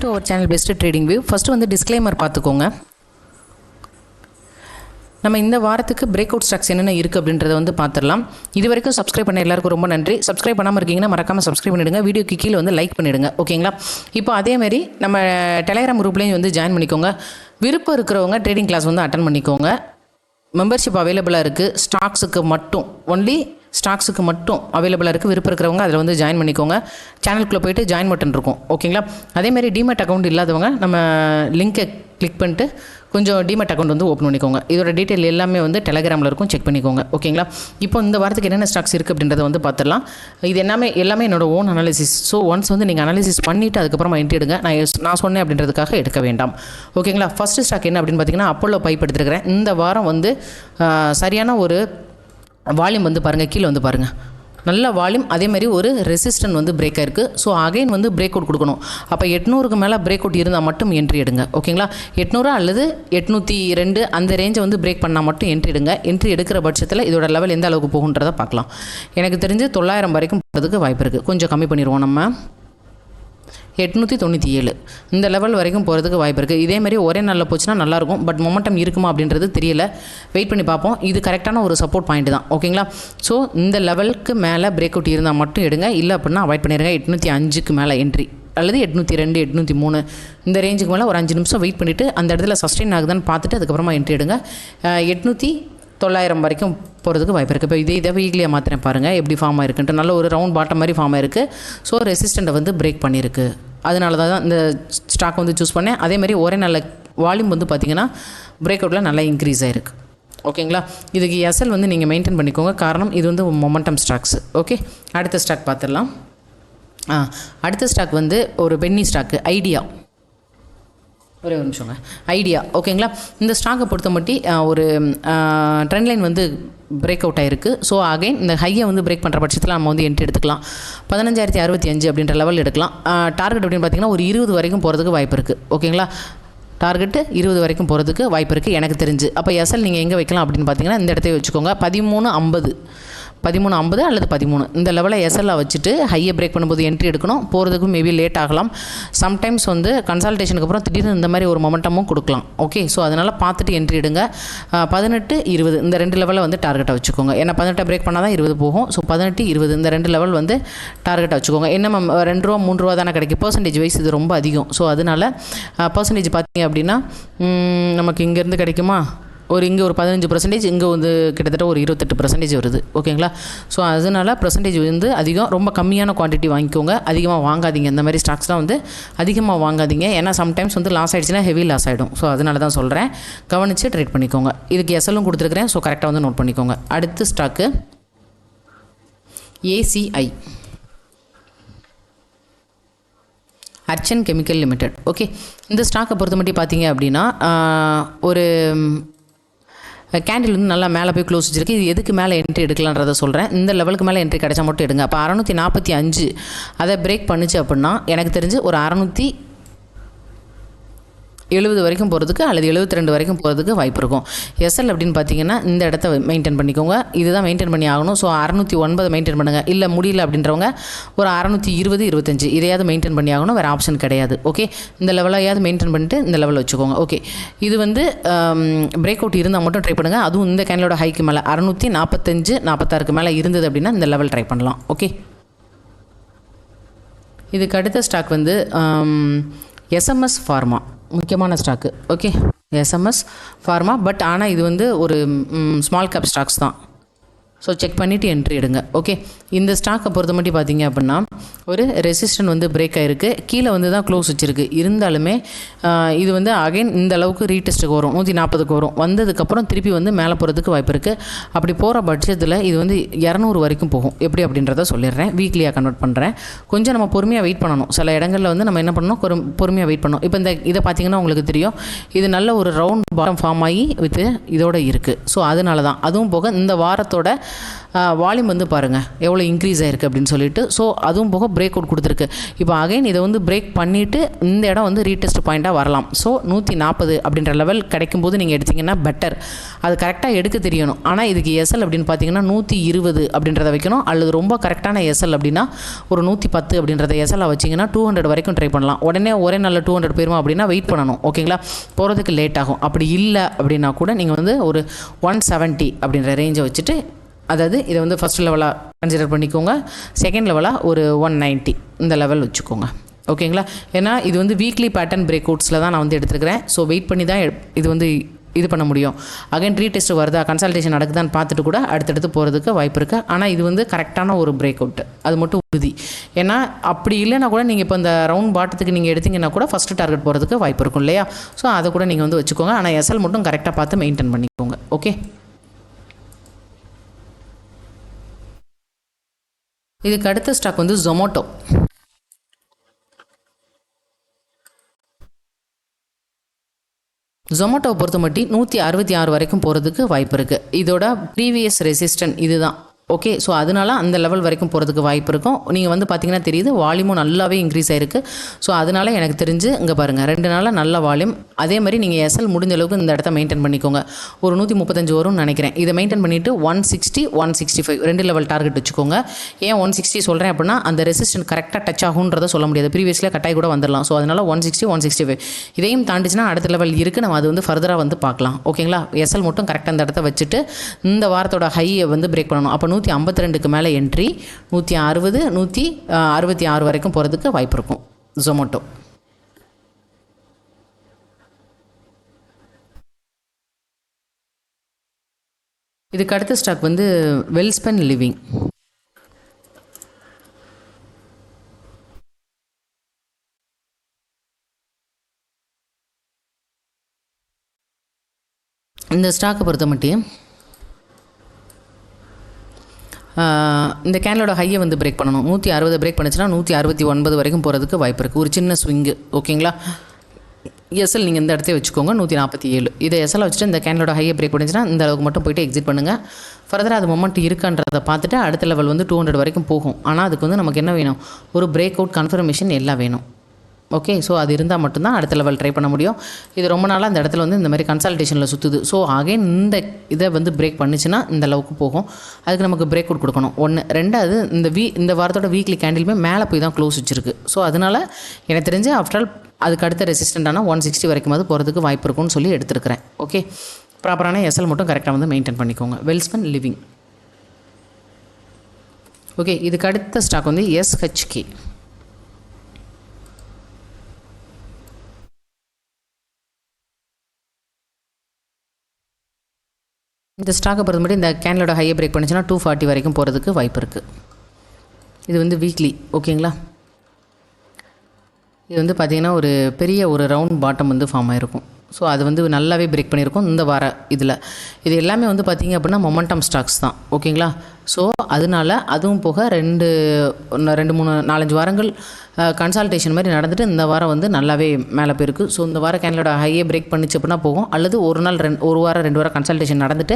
To our channel Best Trading View. First வந்து disclaimer பார்த்துக்கோங்க. நம்ம இந்த வாரத்துக்கு பிரேக் அவுட் ஸ்டாக்ஸ் என்னென்ன இருக்குது அப்படின்றத வந்து பார்த்துடலாம். இது வரைக்கும் சப்ஸ்கிரைப் பண்ண எல்லாருக்கும் ரொம்ப நன்றி. சப்ஸ்கிரைப் பண்ணாமல் இருக்கீங்கன்னா மறக்காமல் சப்ஸ்கிரைப் பண்ணிவிடுங்க. வீடியோக்கு கீழே வந்து லைக் பண்ணிவிடுங்க. ஓகேங்களா? இப்போ அதேமாதிரி நம்ம டெலிகிராம் குரூப்லேயும் வந்து ஜாயின் பண்ணிக்கோங்க. விருப்பம் இருக்கிறவங்க ட்ரேடிங் கிளாஸ் வந்து அட்டன் பண்ணிக்கோங்க. மெம்பர்ஷிப் அவைலபிளாக இருக்குது. ஸ்டாக்ஸுக்கு மட்டும், ஒன்லி ஸ்டாக்ஸுக்கு மட்டும் அவைலபிளாக இருக்குது. விருப்பம் இருக்கிறவங்க அதில் வந்து ஜாயின் பண்ணிக்கோங்க. சேனலுக்குள்ளே போய்ட்டு ஜாயின் பட்டன் இருக்கும். ஓகேங்களா? அதேமாதிரி டிமேட் அக்கௌண்ட் இல்லாதவங்க நம்ம லிங்கை கிளிக் பண்ணிட்டு கொஞ்சம் டிமேட் அக்கௌண்ட் வந்து ஓப்பன் பண்ணிக்கோங்க. இதோட டீட்டெயில் எல்லாமே வந்து டெலிகிராமில் இருக்கும், செக் பண்ணிக்கோங்க. ஓகேங்களா? இப்போ இந்த வாரத்துக்கு என்னென்ன ஸ்டாக்ஸ் இருக்குது அப்படின்றத வந்து பார்த்துடலாம். இது எல்லாமே என்னோட ஓன் அனாலிசிஸ். ஸோ ஒன்ஸ் வந்து நீங்கள் அனாலிசிஸ் பண்ணிவிட்டு அதுக்கப்புறமா என்ட்ரி எடுங்க. நான் சொன்னேன் அப்படின்றதுக்காக எடுக்க வேண்டாம். ஓகேங்களா? ஃபஸ்ட்டு ஸ்டாக் என்ன அப்படின்னு பார்த்தீங்கன்னா அப்போலோ பைப் எடுத்துருக்கிறேன். இந்த வாரம் வந்து சரியான ஒரு வால்யூம் வந்து பாருங்கள், கீழே வந்து பாருங்கள், நல்ல வால்யூம். அதேமாதிரி ஒரு ரெசிஸ்டன்ட் வந்து பிரேக் ஆயிருக்கு. ஸோ அகைன் வந்து பிரேக் அவுட் கொடுக்கணும். அப்போ 800க்கு மேலே பிரேக் அவுட் இருந்தால் மட்டும் என்ட்ரி எடுங்க. ஓகேங்களா? 800 அல்லது 802 அந்த ரேஞ்சை வந்து பிரேக் பண்ணால் மட்டும் என்ட்ரி எடுங்க. என்ட்ரி எடுக்கிற பட்சத்தில் இதோட லெவல் எந்த அளவுக்கு போகுன்றதை பார்க்கலாம். எனக்கு தெரிஞ்சு 900 வரைக்கும் போகிறதுக்கு வாய்ப்பு இருக்குது. கொஞ்சம் கம்மி பண்ணிடுவோம். நம்ம 897 இந்த லெவல் வரைக்கும் போகிறதுக்கு வாய்ப்பு இருக்குது. இதேமாதிரி ஒரே நாளில் போச்சுன்னா நல்லாயிருக்கும். பட் மொமெண்டம் இருக்குமா அப்படின்றது தெரியல. வெயிட் பண்ணி பார்ப்போம். இது கரெக்டான ஒரு சப்போர்ட் பாயிண்ட் தான். ஓகேங்களா? ஸோ இந்த லெவலுக்கு மேலே பிரேக் அவுட் இருந்தால் மட்டும் எடுங்க. இல்லை அப்படின்னா அவாய்ட் பண்ணிடுங்க. 805க்கு மேலே என்ட்ரி அல்லது 802 803 இந்த ரேஞ்சுக்கு மேலே ஒரு 5 நிமிஷம் வெயிட் பண்ணிவிட்டு அந்த இடத்துல சஸ்டெயின் ஆகுதான்னு பார்த்துட்டு அதுக்கப்புறமா என்ட்ரி எடுங்க. 900 வரைக்கும் போகிறதுக்கு வாய்ப்பு இருக்குது. இப்போ இதை வீக்லியாக மாத்திரம் பாருங்கள் எப்படி ஃபார்ம் ஆயிருக்குன்ட்டு. நல்ல ஒரு ரவுண்ட் பாட்டம் மாதிரி ஃபார்ம் ஆயிருக்கு. ஸோ ரெசிஸ்டண்ட்டை வந்து பிரேக் பண்ணியிருக்கு. அதனால தான் இந்த ஸ்டாக் வந்து சூஸ் பண்ணேன். அதேமாதிரி ஒரே நல்ல வால்யூம் வந்து பார்த்திங்கன்னா பிரேக் அவுட்டில் நல்லா இன்க்ரீஸ் ஆகிருக்கு. ஓகேங்களா? இதுக்கு எஸ்எல் வந்து நீங்கள் மெயின்டைன் பண்ணிக்கோங்க. காரணம் இது வந்து மொமெண்டம் ஸ்டாக்ஸ். ஓகே, அடுத்த ஸ்டாக் பார்த்துடலாம். அடுத்த ஸ்டாக் வந்து ஒரு பென்னி ஸ்டாக்கு, ஐடியா. ஒரே ஒரு நிமிஷங்க. ஐடியா. ஓகேங்களா? இந்த ஸ்டாக்கை பொறுத்த மட்டும் ஒரு ட்ரெண்ட் லைன் வந்து பிரேக் அவுட் ஆகிருக்கு. ஸோ அகைன் இந்த ஹையை வந்து பிரேக் பண்ணுற பட்சத்தில் நம்ம வந்து என்ட்ரி எடுத்துக்கலாம். 15065 அப்படின்ற லெவல் எடுக்கலாம். டார்கெட் அப்படின்னு பார்த்தீங்கன்னா ஒரு 20 வரைக்கும் போகிறதுக்கு வாய்ப்பு இருக்குது. ஓகேங்களா? டார்கெட்டு 20 வரைக்கும் போகிறதுக்கு வாய்ப்பு இருக்குது எனக்கு தெரிஞ்சு. அப்போ எஸ்எல் நீங்கள் எங்கே வைக்கலாம் அப்படின்னு பார்த்தீங்கன்னா இந்த இடத்தையே வச்சுக்கோங்க. 1350 அல்லது 13 இந்த லெவலில் எஸ்எல்ஆ வச்சுட்டு ஹையை பிரேக் பண்ணும்போது என்ட்ரி எடுக்கணும். போகிறதுக்கு மேபி லேட் ஆகலாம். சம்டைம்ஸ் வந்து கன்சல்டேஷனுக்கு அப்புறம் திடீர்னு இந்த மாதிரி ஒரு மொமெண்டமும் கொடுக்கலாம். ஓகே, ஸோ அதனால் பார்த்துட்டு என்ட்ரி எடுங்க. 18 20 இந்த 2 லெவலில் வந்து டார்கெட்டை வச்சுக்கோங்க. ஏன்னா 18 பிரேக் பண்ணால் தான் 20 போகும். ஸோ 18 20 இந்த 2 லெவல் வந்து டார்கெட்டை வச்சுக்கோங்க. என்ன ₹2 ₹3 தானே கிடைக்கும். பர்சன்டேஜ் வைஸ் இது ரொம்ப அதிகம். ஸோ அதனால் பர்சன்டேஜ் பார்த்தீங்க அப்படின்னா நமக்கு இங்கேருந்து கிடைக்குமா, இங்கே ஒரு 15%, இங்கே வந்து கிட்டத்தட்ட ஒரு 28% வருது. ஓகேங்களா? ஸோ அதனால் பர்சன்டேஜ் வந்து அதிகம். ரொம்ப கம்மியான குவான்டிட்டி வாங்கிக்கோங்க. அதிகமாக வாங்காதீங்க. இந்த மாதிரி ஸ்டாக்ஸ்லாம் வந்து அதிகமாக வாங்காதீங்க. ஏன்னா சம்டைம்ஸ் வந்து லாஸ் ஆகிடுச்சுன்னா ஹெவி லாஸ் ஆகிடும். ஸோ அதனால தான் சொல்கிறேன். கவனித்து ட்ரேட் பண்ணிக்கோங்க. இதுக்கு எஸ்எல்லும் கொடுத்துருக்குறேன். ஸோ கரெக்டாக வந்து நோட் பண்ணிக்கோங்க. அடுத்த stock ACI, Archean chemical limited. Okay, இந்த ஸ்டாக்கை பொறுத்த மட்டும் பார்த்தீங்க அப்படின்னா ஒரு கேண்டில் வந்து நல்லா மேலே போய் க்ளோஸ் வச்சிருக்கு. இது எதுக்கு மேலே என்ட்ரி எடுக்கலான்றதை சொல்கிறேன். இந்த லெவலுக்கு மேலே என்ட்ரி கிடைச்சா மட்டும் எடுங்க. அப்போ 645 அதை பிரேக் பண்ணுச்சு அப்படின்னா எனக்கு தெரிஞ்சு ஒரு 670 வரைக்கும் போகிறதுக்கு அல்லது 72 வரைக்கும் போகிறதுக்கு வாய்ப்பு இருக்கும். எஸ்எல் அப்படின்னு பார்த்தீங்கன்னா இந்த இடத்த மெயின்டைன் பண்ணிக்கோங்க. இதுதான் மெயின்டைன் பண்ணி ஆகணும். ஸோ 609 மெயின்டைன் பண்ணுங்கள். இல்லை முடியல அப்படின்றவங்க ஒரு 620 25 இதையாவது மெயின்டைன் பண்ணி ஆகணும். வேறு ஆப்ஷன் கிடையாது. ஓகே, இந்த லெவலையாவது மெயின்டைன் பண்ணிட்டு இந்த லெவலில் வச்சுக்கோங்க. ஓகே, இது வந்து பிரேக் அவுட் இருந்தால் மட்டும் ட்ரை பண்ணுங்கள். அதுவும் இந்த கேண்டலோட ஹைக்கு மேலே 645 46க்கு மேலே இருந்தது அப்படின்னா இந்த லெவல் ட்ரை பண்ணலாம். ஓகே, இதுக்கு அடுத்த ஸ்டாக் வந்து எஸ்எம்எஸ் ஃபார்மா, முக்கியமான stock. Okay, SMS pharma. But ஆனால் இது வந்து ஒரு ஸ்மால் கேப் ஸ்டாக்ஸ் தான். ஸோ செக் பண்ணிவிட்டு என்ட்ரி எடுங்க. ஓகே, இந்த ஸ்டாக்கை பொறுத்த மட்டும் பார்த்தீங்க அப்படின்னா ஒரு ரெசிஸ்டன்ட் வந்து பிரேக் ஆகிருக்கு. கீழே வந்து தான் க்ளோஸ் வச்சுருக்கு. இருந்தாலுமே இது வந்து அகைன் இந்த அளவுக்கு ரீடெஸ்ட்டுக்கு வரும். 140க்கு வரும். வந்ததுக்கப்புறம் திருப்பி வந்து மேலே போகிறதுக்கு வாய்ப்பு இருக்குது. அப்படி போகிற பட்சத்தில் இது வந்து 200 வரைக்கும் போகும். எப்படி அப்படின்றத சொல்லிடுறேன். வீக்லியாக கன்வெர்ட் பண்ணுறேன். கொஞ்சம் நம்ம பொறுமையாக வெயிட் பண்ணணும். சில இடங்களில் வந்து நம்ம என்ன பண்ணணும், பொறுமையாக வெயிட் பண்ணணும். இப்போ இதை பார்த்தீங்கன்னா உங்களுக்கு தெரியும், இது நல்ல ஒரு ரவுண்ட் பாட்டம் ஃபார்ம் ஆகி வித் இதோட இருக்குது. ஸோ அதனால தான். அதுவும் போக இந்த வாரத்தோட வால்யூம் வந்து பாருங்கள் எவ்வளோ இன்க்ரீஸ் ஆகிருக்கு அப்படின்னு சொல்லிட்டு. ஸோ அதுவும் போக பிரேக் அவுட் கொடுத்துருக்கு. இப்போ அகைன் இதை வந்து பிரேக் பண்ணிவிட்டு இந்த இடம் வந்து ரீடெஸ்ட் பாயிண்ட்டாக வரலாம். ஸோ 140 அப்படின்ற லெவல் கிடைக்கும்போது நீங்கள் எடுத்திங்கன்னா பெட்டர். அது கரெக்டாக எடுக்க தெரியணும். ஆனால் இதுக்கு எஸ்எல் அப்படின்னு பார்த்தீங்கன்னா 120 அப்படின்றத வைக்கணும். அல்லது ரொம்ப கரெக்டான எஸ்எல் அப்படின்னா ஒரு 110 அப்படின்றத எஸ்எல் வச்சிங்கன்னா 200 வரைக்கும் ட்ரை பண்ணலாம். உடனே ஒரே நல்ல 200 போயிருமா அப்படின்னா வெயிட் பண்ணணும். ஓகேங்களா, போகிறதுக்கு லேட் ஆகும். அப்படி இல்லை அப்படின்னா கூட நீங்கள் வந்து ஒரு 170 அப்படின்ற ரேஞ்சை வச்சுட்டு, அதாவது இதை வந்து ஃபஸ்ட் லெவலாக கன்சிடர் பண்ணிக்கோங்க, செகண்ட் லெவலாக ஒரு 190 இந்த லெவல் வச்சுக்கோங்க. ஓகேங்களா, ஏன்னா இது வந்து வீக்லி பேட்டர்ன் பிரேக் அவுட்ஸில் தான் நான் வந்து எடுத்துருக்கிறேன். ஸோ வெயிட் பண்ணி தான் இது வந்து இது பண்ண முடியும். அகைன் ரீடெஸ்ட் வருதா, கன்சல்டேஷன் நடக்குதான்னு பார்த்துட்டு கூட அடுத்தடுத்து போகிறதுக்கு வாய்ப்பு இருக்குது. ஆனால் இது வந்து கரெக்டான ஒரு பிரேக் அவுட், அது மட்டும் உறுதி. ஏன்னா அப்படி இல்லைனா கூட நீங்கள் இப்போ இந்த ரவுண்ட் பாட்டத்துக்கு நீங்கள் எடுத்திங்கன்னா கூட ஃபஸ்ட்டு டார்கெட் போகிறதுக்கு வாய்ப்பு இருக்கும் இல்லையா. ஸோ அதை கூட நீங்கள் வந்து வச்சுக்கோங்க. ஆனால் எஸ்எல் மட்டும் கரெக்டாக பார்த்து மெயின்டைன் பண்ணிக்கோங்க. ஓகே, இதுக்கு அடுத்த ஸ்டாக் வந்து ஜொமேட்டோ. ஜொமேட்டோவை பொறுத்த மட்டும் 166 வரைக்கும் போகிறதுக்கு வாய்ப்பு இருக்குது. இதோட ப்ரீவியஸ் ரெசிஸ்டன்ட் இதுதான். ஓகே, ஸோ அதனால அந்த லெவல் வரைக்கும் போகிறதுக்கு வாய்ப்பு இருக்கும். நீங்கள் வந்து பார்த்தீங்கன்னா தெரியுது, வால்யூமும் நல்லாவே இன்க்ரீஸ் ஆகிருக்கு. ஸோ அதனால் எனக்கு தெரிஞ்சு இங்கே பாருங்கள் 2 நாளாக நல்ல வால்யூம். அதே மாதிரி நீங்கள் எஸ்எல் முடிஞ்ச அளவுக்கு இந்த இடத்த மெயின்டைன் பண்ணிக்கோங்க. ஒரு 135 வரும்னு நினைக்கிறேன். இதை மெயின்டைன் பண்ணிவிட்டு 160 165 2 லெவல் டார்கெட் வச்சுக்கோங்க. ஏன் 160 சொல்கிறேன் அப்படின்னா அந்த ரெசிஸ்டன்ட் கரெக்டாக டச் ஆகுன்றதை சொல்ல முடியாது. ப்ரீவியஸில் கட்டாய் கூட வந்துடலாம். ஸோ அதனால் 160 165 இதையும் தாண்டிச்சுன்னா அடுத்த லெவல் இருக்குது. நம்ம அது வந்து ஃபர்தராக வந்து பார்க்கலாம். ஓகேங்களா, எஸ்எல் மட்டும் கரெக்டாக அந்த இடத்த வச்சுட்டு இந்த வாரத்தோட ஹையை வந்து பிரேக் பண்ணணும். அப்போ 152க்கு மேலே என்ட்ரி, 160 166 வரைக்கும் போகிறதுக்கு வாய்ப்பு இருக்கும் ஜொமேட்டோ. இதுக்கு அடுத்த ஸ்டாக் வந்து வெல்ஸ்பன் லிவிங். இந்த ஸ்டாக்கை பொறுத்த மட்டும் இந்த கேனலோட ஹையை வந்து பிரேக் பண்ணணும். 160 பிரேக் பண்ணிச்சுன்னா 169 வரைக்கும் போகிறதுக்கு வாய்ப்பு இருக்குது. ஒரு சின்ன ஸ்விங்கு. ஓகேங்களா, எஸ்எல் நீங்கள் இந்த இடத்த வச்சுக்கோங்க 147. இதை எஸ்எல் வச்சுட்டு இந்த கேனலோட ஹையை பிரேக் பண்ணிச்சுன்னா இந்த அளவுக்கு மட்டும் போய்ட்டு எக்ஸிட் பண்ணுங்கள். ஃபர்தராக அது மொமெண்ட் இருக்கான்றதை பார்த்துட்டு அடுத்த லெவல் வந்து 200 வரைக்கும் போகும். ஆனால் அதுக்கு வந்து நமக்கு என்ன வேணும், ஒரு பிரேக் அவுட் கன்ஃபர்மேஷன் எல்லாம் வேணும். ஓகே, ஸோ அது இருந்தால் மட்டும்தான் அடுத்த லெவல் ட்ரை பண்ண முடியும். இது ரொம்ப நாளாக அந்த இடத்துல வந்து இந்த மாதிரி கன்சல்டேஷனில் சுற்றுது. ஸோ அகைன் இந்த இதை வந்து பிரேக் பண்ணிச்சுன்னா இந்த அளவுக்கு போகும். அதுக்கு நமக்கு பிரேக் அவுட் கொடுக்கணும். 1 2வது இந்த வாரத்தோட வீக்லி கேண்டிலுமே மேலே போய் தான் க்ளோஸ் வச்சுருக்கு. ஸோ அதனால் எனக்கு தெரிஞ்சு ஆஃப்டர் ஆல் அதுக்கு அடுத்த ரெசிஸ்டண்ட்டான 160 வரைக்கும் அது போகிறதுக்கு வாய்ப்பு இருக்கும்னு சொல்லி எடுத்துருக்கிறேன். ஓகே, ப்ராப்பரான எஸ்எல் மட்டும் கரெக்டாக வந்து மெயின்டைன் பண்ணிக்கோங்க. வெல்ஸ்பன் லிவிங். ஓகே, இதுக்கு அடுத்த ஸ்டாக் வந்து எஸ்ஹெச்கே. இந்த ஸ்டாக்கை பொறுத்த மட்டும் இந்த கேனலோட ஹையை பிரேக் பண்ணிச்சுன்னா 240 வரைக்கும் போகிறதுக்கு வாய்ப்பு இருக்குது. இது வந்து வீக்லி. ஓகேங்களா, இது வந்து பார்த்திங்கன்னா ஒரு பெரிய ஒரு ரவுண்ட் பாட்டம் வந்து ஃபார்ம் ஆகிருக்கும். ஸோ அது வந்து நல்லாவே பிரேக் பண்ணியிருக்கோம் இந்த வார இதில். இது எல்லாமே வந்து பார்த்திங்க அப்படின்னா மொமெண்டம் ஸ்டாக்ஸ் தான். ஓகேங்களா, ஸோ அதனால் அதுவும் போக 2 3 4 5 வாரங்கள் கன்சல்டேஷன் மாதிரி நடந்துட்டு இந்த வாரம் வந்து நல்லாவே மேலே போயிருக்கு. ஸோ இந்த வாரம் கேனலோட ஹையை பிரேக் பண்ணிச்சு அப்படின்னா போகும். அல்லது ஒரு வாரம் 2 வாரம் கன்சல்டேஷன் நடந்துட்டு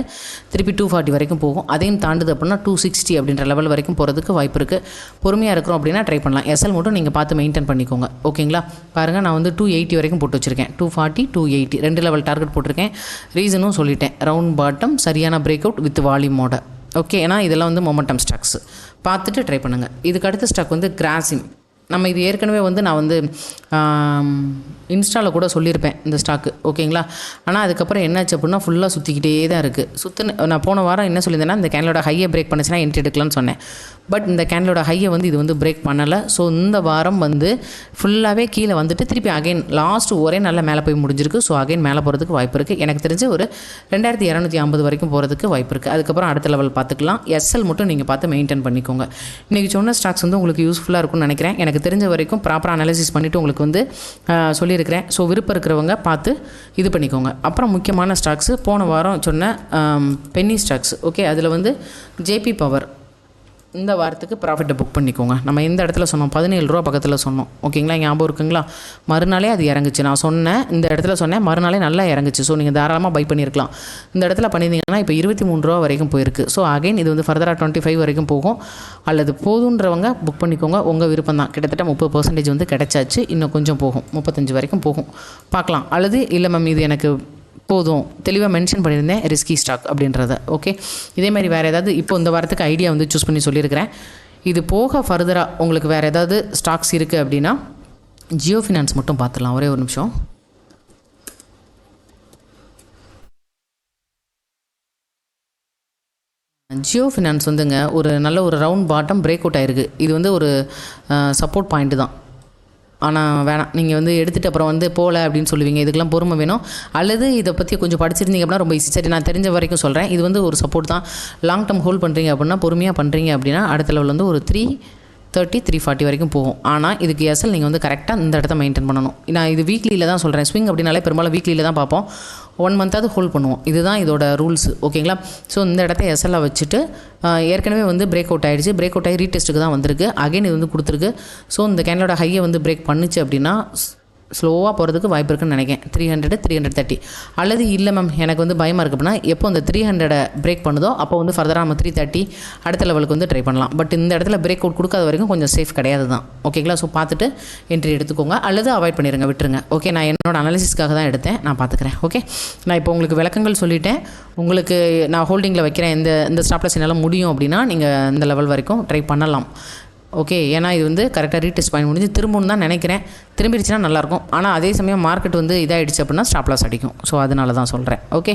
திருப்பி 240 வரைக்கும் போகும். அதையும் தாண்டுது அப்படின்னா 260 அப்படின்ற லெவல் வரைக்கும் போகிறதுக்கு வாய்ப்பு இருக்குது. பொறுமையாக இருக்கிறோம் அப்படின்னா ட்ரை பண்ணலாம். எஸ்எல் மட்டும் நீங்கள் பார்த்து மெயின்டைன் பண்ணிக்கோங்க. ஓகேங்களா, பாருங்கள் நான் வந்து 280 வரைக்கும் போட்டு வச்சுருக்கேன். 240 280 2 லெவல் டார்கெட் போட்டிருக்கேன். ரீசனும் சொல்லிட்டேன், ரவுண்ட் பாட்டம், சரியான பிரேக் அவுட் வித் வால்யூமோட. ஓகே, ஏன்னா இதெல்லாம் வந்து மொமெண்டம் ஸ்டாக்ஸ் பார்த்துட்டு ட்ரை பண்ணுங்கள். இதுக்கு அடுத்த ஸ்டாக் வந்து கிராசிம். நம்ம இது ஏற்கனவே வந்து நான் வந்து இன்ஸ்டாவில் கூட சொல்லியிருப்பேன் இந்த ஸ்டாக்கு. ஓகேங்களா, ஆனால் அதுக்கப்புறம் என்னாச்சு அப்படின்னா ஃபுல்லாக சுற்றிக்கிட்டே தான் இருக்குது. நான் போன வாரம் என்ன சொல்லியிருந்தேன்னா இந்த கேனலோட ஹையை பிரேக் பண்ணிச்சுன்னா என்ட்ரி எடுக்கலாம்னு சொன்னேன். பட் இந்த கேனலோட ஹையை வந்து இது வந்து பிரேக் பண்ணலை. ஸோ இந்த வாரம் வந்து ஃபுல்லாகவே கீழே வந்துட்டு திருப்பி அகைன் லாஸ்ட்டு ஒரே நல்ல மேலே போய் முடிஞ்சிருக்கு. ஸோ அகைன் மேலே போகிறதுக்கு வாய்ப்பு இருக்குது. எனக்கு தெரிஞ்சு ஒரு 2250 வரைக்கும் போகிறதுக்கு வாய்ப்பு இருக்குது. அதுக்கப்புறம் அடுத்த லெவல் பார்த்துக்கலாம். எஸ்எல் மட்டும் நீங்கள் பார்த்து மெயின்டைன் பண்ணிக்கோங்க. இன்றைக்கி சொன்ன ஸ்டாக்ஸ் வந்து உங்களுக்கு யூஸ்ஃபுல்லாக இருக்கும்னு நினைக்கிறேன். எனக்கு தெரிஞ்ச வரைக்கும் ப்ராப்பராக அனாலிசிஸ் பண்ணிவிட்டு உங்களுக்கு வந்து சொல்லியிருக்கிறேன். ஸோ விருப்பம் இருக்கிறவங்க பார்த்து இது பண்ணிக்கோங்க. அப்புறம் முக்கியமான ஸ்டாக்ஸு போன வாரம் சொன்ன பென்னி ஸ்டாக்ஸ். ஓகே, அதில் வந்து ஜேபி பவர் இந்த வாரத்துக்கு ப்ராஃபிட்டை புக் பண்ணிக்கோங்க. நம்ம இந்த இடத்துல சொன்னோம் 17 ரூபா பக்கத்தில் சொன்னோம். ஓகேங்களா, ஞாபகம் இருக்குங்களா? மறுநாளே அது இறங்குச்சு. நான் சொன்னேன், இந்த இடத்துல சொன்னேன், மறுநாளே நல்லா இறங்குச்சு. ஸோ நீங்கள் தாராளமாக பை பண்ணியிருக்கலாம். இந்த இடத்துல பண்ணியிருந்தீங்கன்னா இப்போ 23 ரூபா வரைக்கும் போயிருக்கு. ஸோ அகைன் இது வந்து ஃபர்தராக 25 வரைக்கும் போகும். அல்லது போதுன்றவங்க புக் பண்ணிக்கோங்க, உங்கள் விருப்பம் தான். கிட்டத்தட்ட 30% வந்து கிடைச்சாச்சு. இன்னும் கொஞ்சம் போகும், 35 வரைக்கும் போகும், பார்க்கலாம். அல்லது இல்லை மேம் இது எனக்கு போதும், தெளிவாக மென்ஷன் பண்ணியிருந்தேன் ரிஸ்கி ஸ்டாக் அப்படின்றத. ஓகே, இதேமாதிரி வேறு ஏதாவது இப்போ இந்த வாரத்துக்கு ஐடியா வந்து சூஸ் பண்ணி சொல்லியிருக்கிறேன். இது போக ஃபர்தராக உங்களுக்கு வேறு ஏதாவது ஸ்டாக்ஸ் இருக்குது அப்படின்னா ஜியோ ஃபினான்ஸ் மட்டும் பார்த்துடலாம். ஒரே ஒரு நிமிஷம். ஜியோ ஃபினான்ஸ் வந்துங்க ஒரு நல்ல ஒரு ரவுண்ட் பாட்டம் பிரேக் அவுட் ஆகிருக்கு. இது வந்து ஒரு சப்போர்ட் பாயிண்ட்டு தான். ஆனால் வேணாம், நீங்கள் வந்து எடுத்துகிட்டு அப்புறம் வந்து போகல அப்படின்னு சொல்லுவீங்க. இதுக்கெல்லாம் பொறுமை வேணும். அல்லது இதை பற்றி கொஞ்சம் படிச்சிருந்தீங்க அப்படின்னா ரொம்ப ஈஸி. சரி, நான் தெரிஞ்ச வரைக்கும் சொல்கிறேன். இது வந்து ஒரு சப்போர்ட் தான். லாங் டேர்ம் ஹோல்ட் பண்ணுறீங்க அப்படின்னா, பொறுமையாக பண்ணுறீங்க அப்படின்னா அடுத்த லெவல் வந்து ஒரு 330 340 வரைக்கும் போகும். ஆனால் இதுக்கு எஸ்எல் நீங்கள் வந்து கரெக்டாக இந்த இடத்த மெயின்டைன் பண்ணணும். நான் இது வீக்லியில் தான் சொல்கிறேன். ஸ்விங் அப்படின்னாலே பெரும்பாலும் வீக்லியில் தான் பார்ப்போம். 1 மந்த்தாவது ஹோல்ட் பண்ணுவோம். இதுதான் இதோட ரூல்ஸ். ஓகேங்களா? ஸோ இந்த இடத்த எஸ்எல்லாக வச்சுட்டு ஏற்கனவே வந்து பிரேக் அவுட் ஆகிடுச்சு. பிரேக் அவுட் ஆகி ரீடெஸ்ட்டுக்கு தான் வந்திருக்கு. அகைன் இது வந்து கொடுத்துருக்கு. ஸோ இந்த கேனலோட ஹையை வந்து பிரேக் பண்ணுச்சு அப்படின்னா ஸ்லோவாக போகிறதுக்கு வாய்ப்பு இருக்குன்னு நினைக்கிறேன். 300 330. அல்லது இல்லை மேம் எனக்கு வந்து பயமாக இருக்குது அப்படின்னா எப்போ இந்த 300 பிரேக் பண்ணுதோ அப்போ வந்து ஃபர்தராக நம்ம 330 அடுத்த லெவலுக்கு வந்து ட்ரை பண்ணலாம். பட் இந்த இடத்துல பிரேக் அவுட் கொடுக்காத வரைக்கும் கொஞ்சம் சேஃப் கிடையாது தான். ஓகேங்களா? ஸோ பார்த்துட்டு என்ட்ரி எடுத்துக்கோங்க, அல்லது அவாய்ட் பண்ணிடுங்க, விட்டுருங்க. ஓகே, நான் என்னோட அனாலிசிஸ்க்காக தான் எடுத்தேன், நான் பார்த்துக்கிறேன். ஓகே, நான் இப்போ உங்களுக்கு விளக்கங்கள் சொல்லிட்டேன். உங்களுக்கு நான் ஹோல்டிங்கில் வைக்கிறேன், இந்த ஸ்டாப்லஸ் என்னால் முடியும் அப்படின்னா நீங்கள் இந்த லெவல் வரைக்கும் ட்ரை பண்ணலாம். ஓகே, ஏன்னா இது வந்து கரெக்டாக ரீடெஸ்ட் பாயிண்ட் முடிஞ்சு திரும்பணும்னு தான் நினைக்கிறேன். திரும்பிடுச்சுன்னா நல்லாயிருக்கும். ஆனால் அதே சமயம் மார்க்கெட் வந்து இதாகிடுச்சு அப்படின்னா ஸ்டாப் லாஸ் அடிக்கும். ஸோ அதனால தான் சொல்கிறேன். ஓகே,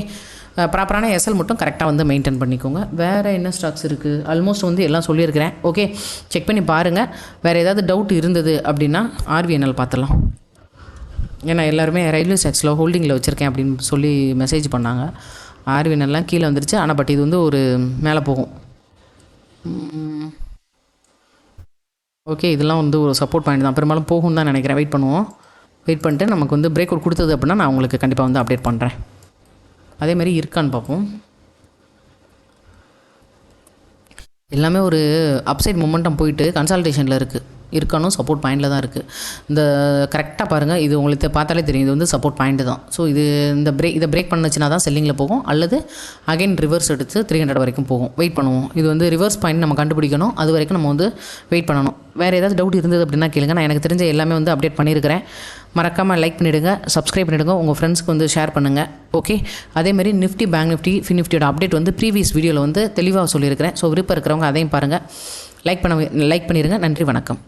ப்ராப்பரான எஸ்எல் மட்டும் கரெக்டாக வந்து மெயின்டைன் பண்ணிக்கோங்க. வேறு என்ன ஸ்டாக்ஸ் இருக்குது? ஆல்மோஸ்ட் வந்து எல்லாம் சொல்லியிருக்கிறேன். ஓகே, செக் பண்ணி பாருங்கள். வேறு ஏதாவது டவுட் இருந்தது அப்படின்னா ஆர்விஎன்எல் பார்த்துடலாம். ஏன்னா எல்லாருமே ரயில்வே ஸ்டாக்ஸில் ஹோல்டிங்கில் வச்சுருக்கேன் அப்படின்னு சொல்லி மெசேஜ் பண்ணாங்க. ஆர்விஎன்எல்லாம் கீழே வந்துருச்சு. ஆனால் பட் இது வந்து ஒரு மேலே போகும். ஓகே, இதெல்லாம் வந்து ஒரு சப்போர்ட் பாயிண்ட் தான். பெரும்பாலும் போகும் தான் நினைக்கிறேன். வெயிட் பண்ணுவோம். வெயிட் பண்ணிட்டு நமக்கு வந்து பிரேக் அவுட் கொடுத்தது அப்படின்னா நான் உங்களுக்கு கண்டிப்பாக வந்து அப்டேட் பண்ணுறேன். அதேமாதிரி இருக்கான்னு பார்ப்போம். எல்லாமே ஒரு அப்சைட் மொமெண்டம் போயிட்டு கன்சால்டேஷனில் இருக்குது. இருக்கானும் சப்போர்ட் பாயிண்டில் தான் இருக்குது. இந்த கரெக்டாக பாருங்கள், இது உங்களுக்கு பார்த்தாலே தெரியும். இது வந்து சப்போர்ட் பாயிண்ட் தான். ஸோ இது இதை பிரேக் பண்ணுச்சுன்னா தான் செல்லிங்கில் போகும். அல்லது அகைன் ரிவர்ஸ் எடுத்து 300 வரைக்கும் போகும். வெயிட் பண்ணுவோம். இது வந்து ரிவர்ஸ் பாயிண்ட் நம்ம கண்டுபிடிக்கணும். அது வரைக்கும் நம்ம வந்து வெயிட் பண்ணணும். வேறு ஏதாவது டவுட் இருந்தது அப்படின்னா கேளுங்க. நான் எனக்கு தெரிஞ்ச எல்லாமே வந்து அப்டேட் பண்ணியிருக்கிறேன். மறக்காமல் லைக் பண்ணிவிடுங்க, சப்ஸ்கிரைப் பண்ணிவிடுங்க, உங்கள் ஃப்ரெண்ட்ஸ்க்கு வந்து ஷேர் பண்ணுங்கள். ஓகே, அதேமாதிரி நிஃப்டி, பேங்க் நிஃப்டி, ஃபினிஃப்டியோட அப்டேட் வந்து ப்ரீவியஸ் வீடியோவில் வந்து தெளிவாக சொல்லியிருக்கிறேன். ஸோ விருப்பம் இருக்கிறவங்க அதையும் பாருங்கள். லைக் பண்ணிடுங்க. நன்றி, வணக்கம்.